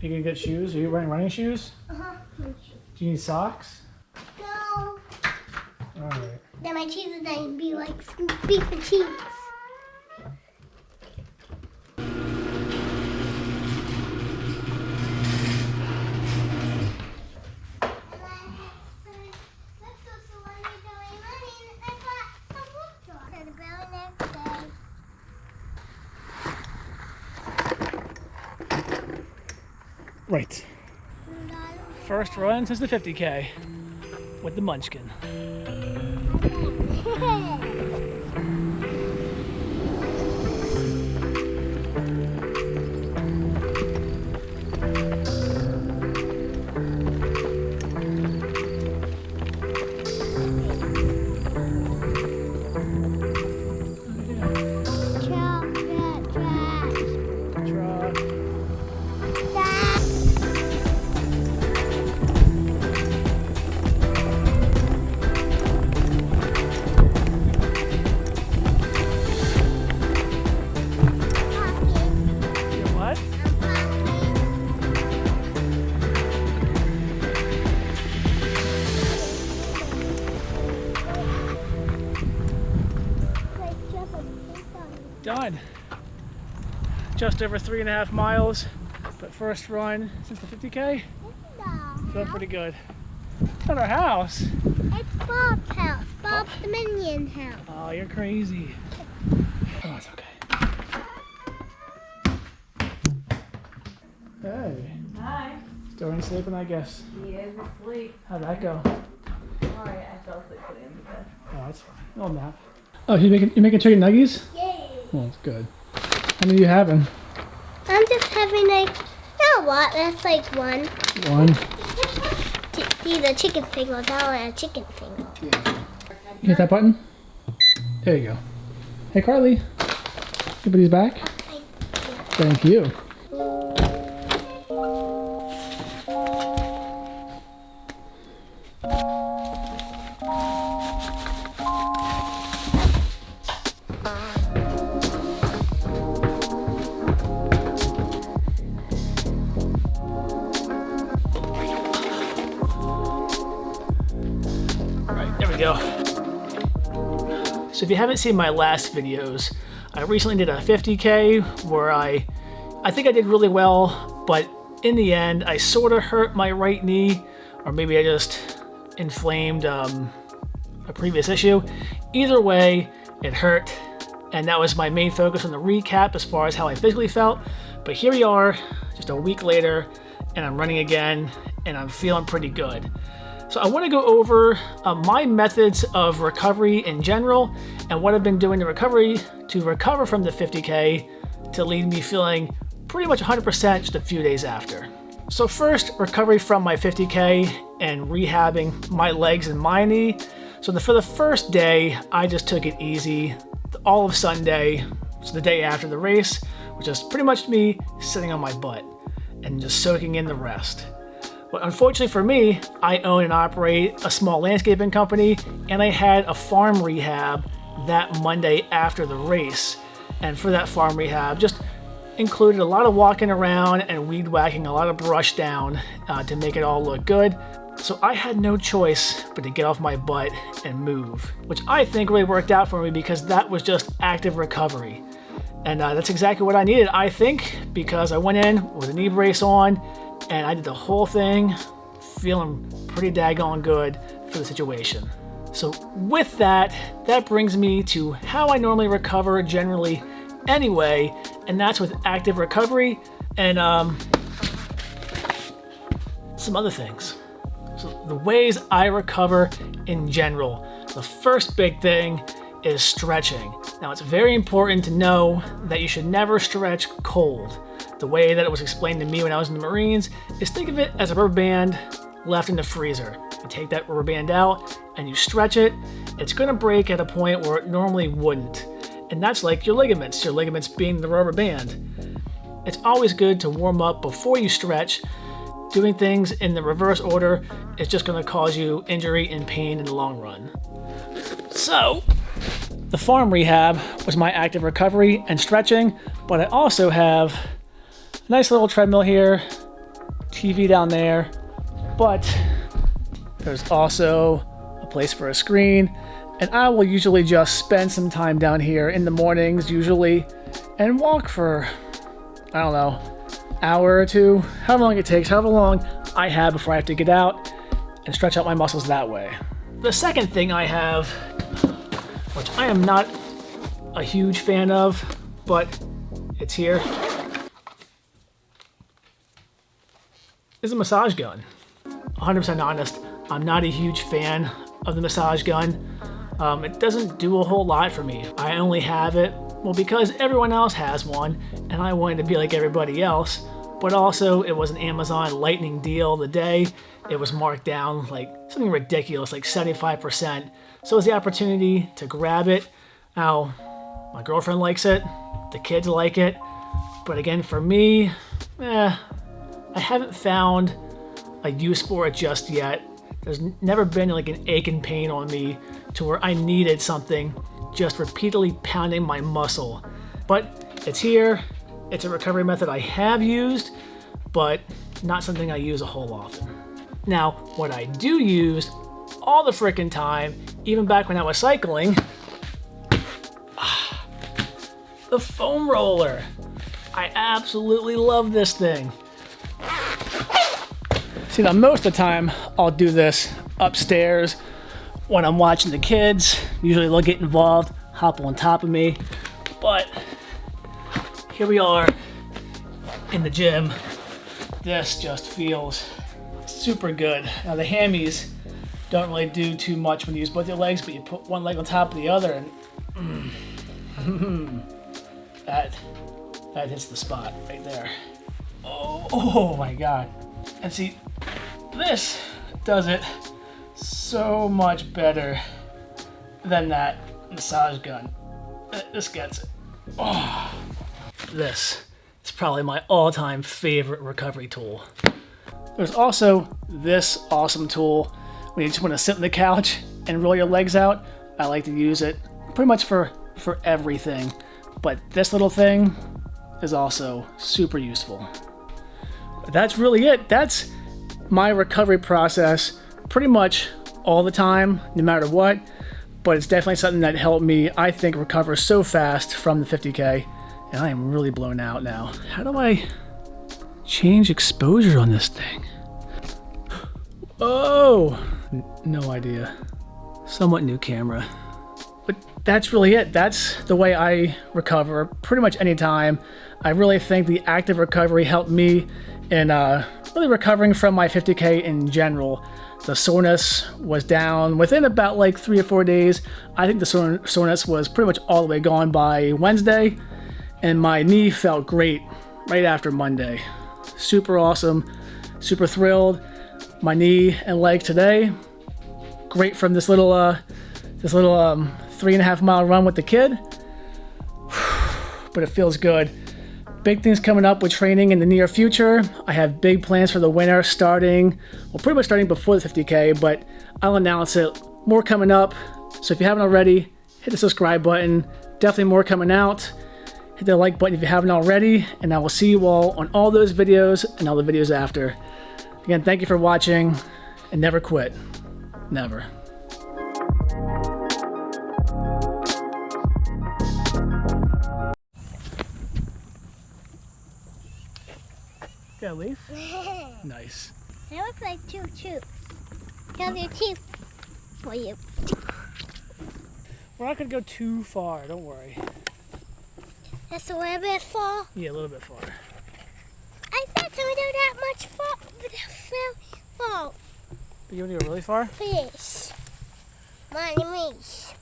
You gonna get shoes? Are you wearing running shoes? Uh-huh. Do you need socks? No. Alright. Then my cheese is going to be like some beef and cheese. Right. First run since the 50K with the Munchkin. Done. Just over 3.5 miles, but first run since the 50K. Feeling pretty good. It's not our house. It's Bob's house. Bob's the minion house. Oh, you're crazy. Oh, it's okay. Hey. Hi. Still in sleeping, I guess. He is asleep. How'd that go? Alright, I fell asleep putting him to bed. Oh, that's fine. No nap. Oh, you making chicken nuggies? Yay. Well, that's good. How many are you having? I'm just having like, not a lot, that's like one. One. These are chicken fingers. I want a chicken finger. You hit that button? There you go. Hey, Carly. Everybody's back? Thank you. Go. So if you haven't seen my last videos, I recently did a 50K where I think I did really well, but in the end I sort of hurt my right knee, or maybe I just inflamed a previous issue. Either way, it hurt, and that was my main focus on the recap as far as how I physically felt. But here we are, just a week later, and I'm running again, and I'm feeling pretty good. So I want to go over my methods of recovery in general and what I've been doing to recover from the 50K to leave me feeling pretty much 100% just a few days after. So first, recovery from my 50K and rehabbing my legs and my knee. So for the first day, I just took it easy. All of Sunday, so the day after the race, which is pretty much me sitting on my butt and just soaking in the rest. But unfortunately for me, I own and operate a small landscaping company, and I had a farm rehab that Monday after the race. And for that farm rehab, just included a lot of walking around and weed whacking, a lot of brush down to make it all look good. So I had no choice but to get off my butt and move, which I think really worked out for me because that was just active recovery. And that's exactly what I needed, I think, because I went in with a knee brace on, and I did the whole thing feeling pretty daggone good for the situation. So with that, that brings me to how I normally recover generally anyway, and that's with active recovery and some other things. So the ways I recover in general. The first big thing is stretching. Now it's very important to know that you should never stretch cold. The way that it was explained to me when I was in the Marines is think of it as a rubber band left in the freezer. You take that rubber band out and you stretch it, it's gonna break at a point where it normally wouldn't. And that's like your ligaments being the rubber band. It's always good to warm up before you stretch. Doing things in the reverse order is just gonna cause you injury and pain in the long run. So, the farm rehab was my active recovery and stretching, but I also have a nice little treadmill here, TV down there, but there's also a place for a screen, and I will usually just spend some time down here in the mornings usually and walk for, I don't know, hour or two, however long it takes, however long I have before I have to get out and stretch out my muscles that way. The second thing I have, which I am not a huge fan of, but it's here, is a massage gun. 100% honest, I'm not a huge fan of the massage gun. It doesn't do a whole lot for me. I only have it, well, because everyone else has one, and I wanted to be like everybody else, but also it was an Amazon lightning deal of the day. It was marked down like something ridiculous, like 75%. So it was the opportunity to grab it. Now, my girlfriend likes it, the kids like it, but again, for me, I haven't found a use for it just yet. There's never been like an ache and pain on me to where I needed something just repeatedly pounding my muscle. But it's here. It's a recovery method I have used, but not something I use a whole often. Now, what I do use all the frickin' time, even back when I was cycling, the foam roller. I absolutely love this thing. See, now most of the time I'll do this upstairs when I'm watching the kids. Usually they'll get involved, hop on top of me. But here we are in the gym. This just feels super good. Now the hammies don't really do too much when you use both your legs, but you put one leg on top of the other and that hits the spot right there. Oh my God. And see, this does it so much better than that massage gun. This gets it. Oh, this is probably my all-time favorite recovery tool. There's also this awesome tool when you just want to sit on the couch and roll your legs out. I like to use it pretty much for everything, but this little thing is also super useful. But that's really it. That's my recovery process pretty much all the time, no matter what, but it's definitely something that helped me, I think, recover so fast from the 50K, and I am really blown out now. How do I change exposure on this thing? Oh, no idea. Somewhat new camera. But that's really it. That's the way I recover pretty much any time. I really think the active recovery helped me in really recovering from my 50K in general. The soreness was down within about like 3 or 4 days. I think the soreness was pretty much all the way gone by Wednesday, and my knee felt great right after Monday. Super awesome, super thrilled. My knee and leg today, great from this little 3.5 mile run with the kid. But it feels good. Big things coming up with training in the near future. I have big plans for the winter pretty much starting before the 50K, but I'll announce it. More coming up. So if you haven't already, hit the subscribe button. Definitely more coming out. Hit the like button if you haven't already, and I will see you all on all those videos and all the videos after. Again, thank you for watching, and never quit. Never. Got a leaf? Nice. They look like two tooths. Here's your teeth for you. We're not going to go too far, don't worry. That's a little bit far. Yeah, a little bit far. I thought they would go that much far. But you want to go really far? Please. Money, please.